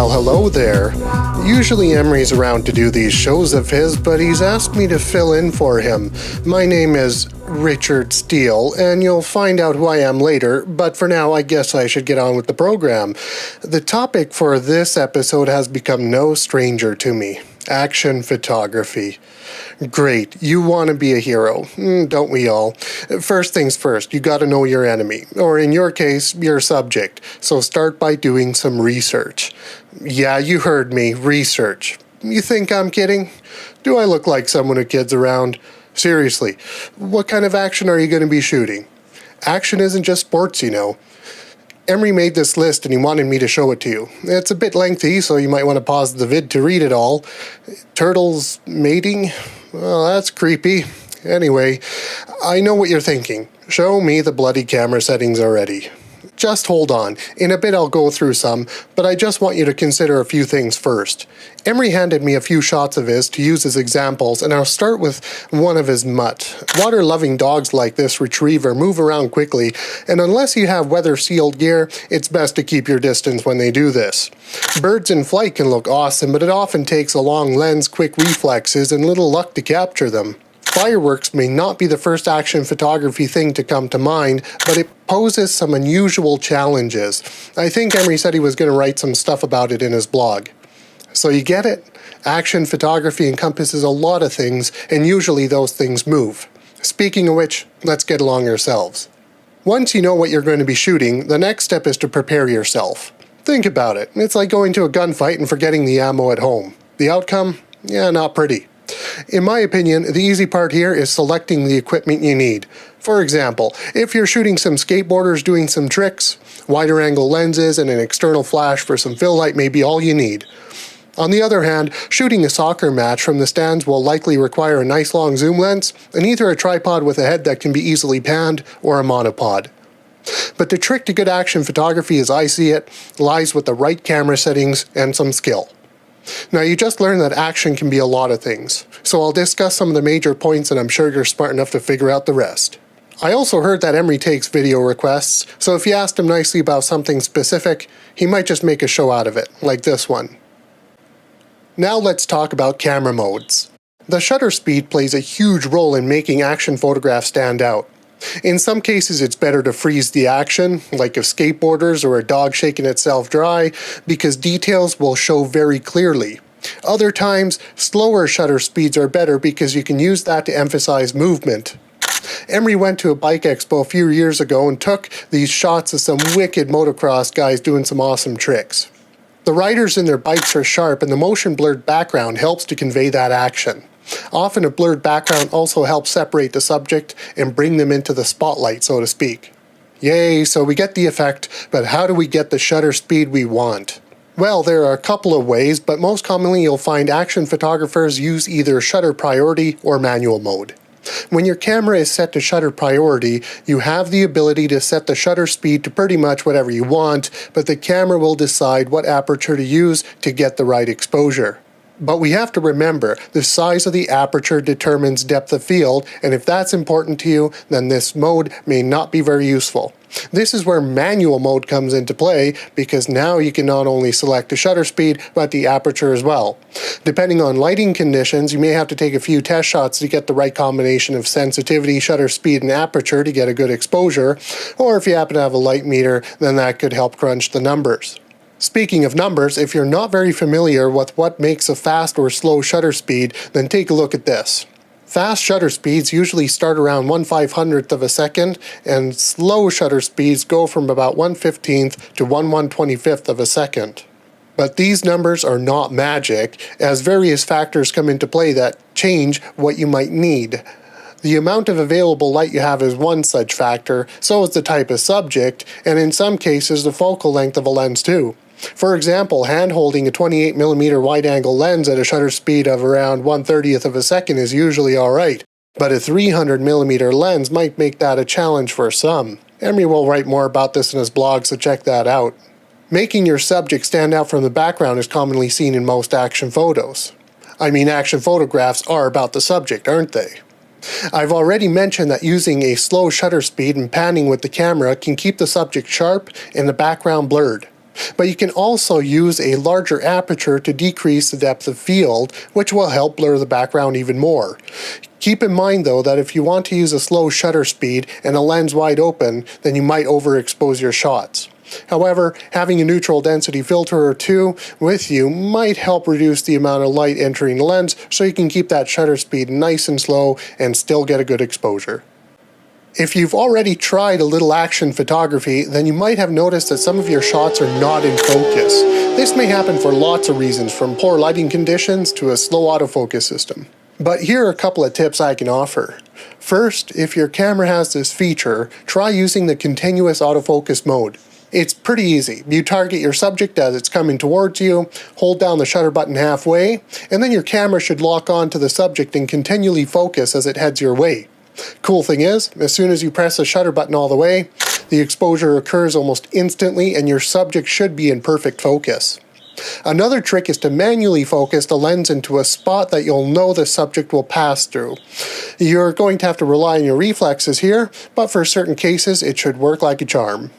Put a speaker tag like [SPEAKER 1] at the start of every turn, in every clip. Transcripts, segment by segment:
[SPEAKER 1] Well, hello there. Usually Imre's around to do these shows of his, but he's asked me to fill in for him. My name is Richard Steele, and you'll find out who I am later, but for now I guess I should get on with the program. The topic for this episode has become no stranger to me. Action photography. Great, you want to be a hero, don't we all? First things first, you gotta know your enemy, or in your case, your subject, so start by doing some research. Yeah, you heard me, research. You think I'm kidding? Do I look like someone who kids around? Seriously, what kind of action are you going to be shooting? Action isn't just sports, you know. Imre made this list and he wanted me to show it to you. It's a bit lengthy, so you might want to pause the vid to read it all. Turtles mating? Well, that's creepy. Anyway, I know what you're thinking. Show me the bloody camera settings already. Just hold on. In a bit I'll go through some, but I just want you to consider a few things first. Imre handed me a few shots of his to use as examples, and I'll start with one of his mutt. Water-loving dogs like this retriever move around quickly, and unless you have weather-sealed gear, it's best to keep your distance when they do this. Birds in flight can look awesome, but it often takes a long lens, quick reflexes, and little luck to capture them. Fireworks may not be the first action photography thing to come to mind, but it poses some unusual challenges. I think Imre said he was going to write some stuff about it in his blog. So you get it? Action photography encompasses a lot of things, and usually those things move. Speaking of which, let's get along ourselves. Once you know what you're going to be shooting, the next step is to prepare yourself. Think about it. It's like going to a gunfight and forgetting the ammo at home. The outcome? Yeah, not pretty. In my opinion, the easy part here is selecting the equipment you need. For example, if you're shooting some skateboarders doing some tricks, wider angle lenses and an external flash for some fill light may be all you need. On the other hand, shooting a soccer match from the stands will likely require a nice long zoom lens and either a tripod with a head that can be easily panned or a monopod. But the trick to good action photography as I see it lies with the right camera settings and some skill. Now you just learned that action can be a lot of things, so I'll discuss some of the major points and I'm sure you're smart enough to figure out the rest. I also heard that Imre takes video requests, so if you asked him nicely about something specific, he might just make a show out of it, like this one. Now let's talk about camera modes. The shutter speed plays a huge role in making action photographs stand out. In some cases it's better to freeze the action, like of skateboarders or a dog shaking itself dry, because details will show very clearly. Other times, slower shutter speeds are better because you can use that to emphasize movement. Imre went to a bike expo a few years ago and took these shots of some wicked motocross guys doing some awesome tricks. The riders in their bikes are sharp and the motion blurred background helps to convey that action. Often a blurred background also helps separate the subject and bring them into the spotlight, so to speak. Yay, so we get the effect, but how do we get the shutter speed we want? Well, there are a couple of ways, but most commonly you'll find action photographers use either shutter priority or manual mode. When your camera is set to shutter priority, you have the ability to set the shutter speed to pretty much whatever you want, but the camera will decide what aperture to use to get the right exposure. But we have to remember, the size of the aperture determines depth of field, and if that's important to you, then this mode may not be very useful. This is where manual mode comes into play, because now you can not only select the shutter speed, but the aperture as well. Depending on lighting conditions, you may have to take a few test shots to get the right combination of sensitivity, shutter speed, and aperture to get a good exposure, or if you happen to have a light meter, then that could help crunch the numbers. Speaking of numbers, if you're not very familiar with what makes a fast or slow shutter speed, then take a look at this. Fast shutter speeds usually start around 1/500th of a second, and slow shutter speeds go from about 1/15th to 1/125th of a second. But these numbers are not magic, as various factors come into play that change what you might need. The amount of available light you have is one such factor, so is the type of subject, and in some cases the focal length of a lens too. For example, hand-holding a 28mm wide-angle lens at a shutter speed of around 1/30th of a second is usually alright, but a 300mm lens might make that a challenge for some. Imre will write more about this in his blog, so check that out. Making your subject stand out from the background is commonly seen in most action photos. I mean, action photographs are about the subject, aren't they? I've already mentioned that using a slow shutter speed and panning with the camera can keep the subject sharp and the background blurred. But you can also use a larger aperture to decrease the depth of field, which will help blur the background even more. Keep in mind though that if you want to use a slow shutter speed and a lens wide open, then you might overexpose your shots. However, having a neutral density filter or two with you might help reduce the amount of light entering the lens, so you can keep that shutter speed nice and slow and still get a good exposure. If you've already tried a little action photography, then you might have noticed that some of your shots are not in focus. This may happen for lots of reasons, from poor lighting conditions to a slow autofocus system. But here are a couple of tips I can offer. First, if your camera has this feature, try using the continuous autofocus mode. It's pretty easy. You target your subject as it's coming towards you, hold down the shutter button halfway, and then your camera should lock on to the subject and continually focus as it heads your way. Cool thing is, as soon as you press the shutter button all the way, the exposure occurs almost instantly and your subject should be in perfect focus. Another trick is to manually focus the lens into a spot that you'll know the subject will pass through. You're going to have to rely on your reflexes here, but for certain cases it should work like a charm.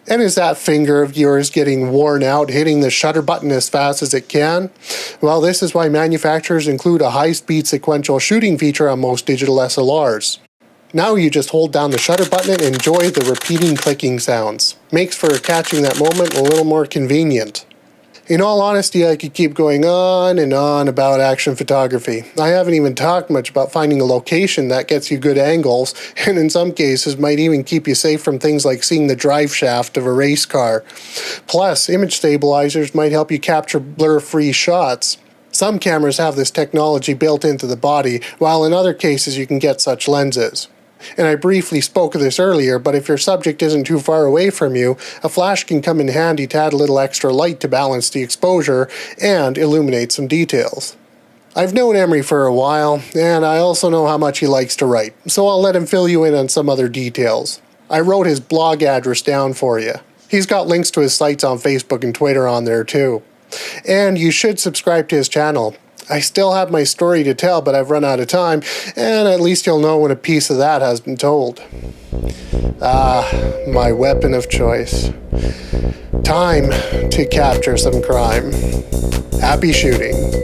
[SPEAKER 1] And is that finger of yours getting worn out hitting the shutter button as fast as it can? Well, this is why manufacturers include a high-speed sequential shooting feature on most digital SLRs. Now you just hold down the shutter button and enjoy the repeating clicking sounds. Makes for catching that moment a little more convenient. In all honesty, I could keep going on and on about action photography. I haven't even talked much about finding a location that gets you good angles, and in some cases might even keep you safe from things like seeing the drive shaft of a race car. Plus, image stabilizers might help you capture blur-free shots. Some cameras have this technology built into the body, while in other cases you can get such lenses. And I briefly spoke of this earlier, but if your subject isn't too far away from you, a flash can come in handy to add a little extra light to balance the exposure and illuminate some details. I've known Imre for a while, and I also know how much he likes to write, so I'll let him fill you in on some other details. I wrote his blog address down for you. He's got links to his sites on Facebook and Twitter on there too. And you should subscribe to his channel. I still have my story to tell, but I've run out of time, and at least you'll know when a piece of that has been told. Ah, my weapon of choice. Time to capture some crime. Happy shooting.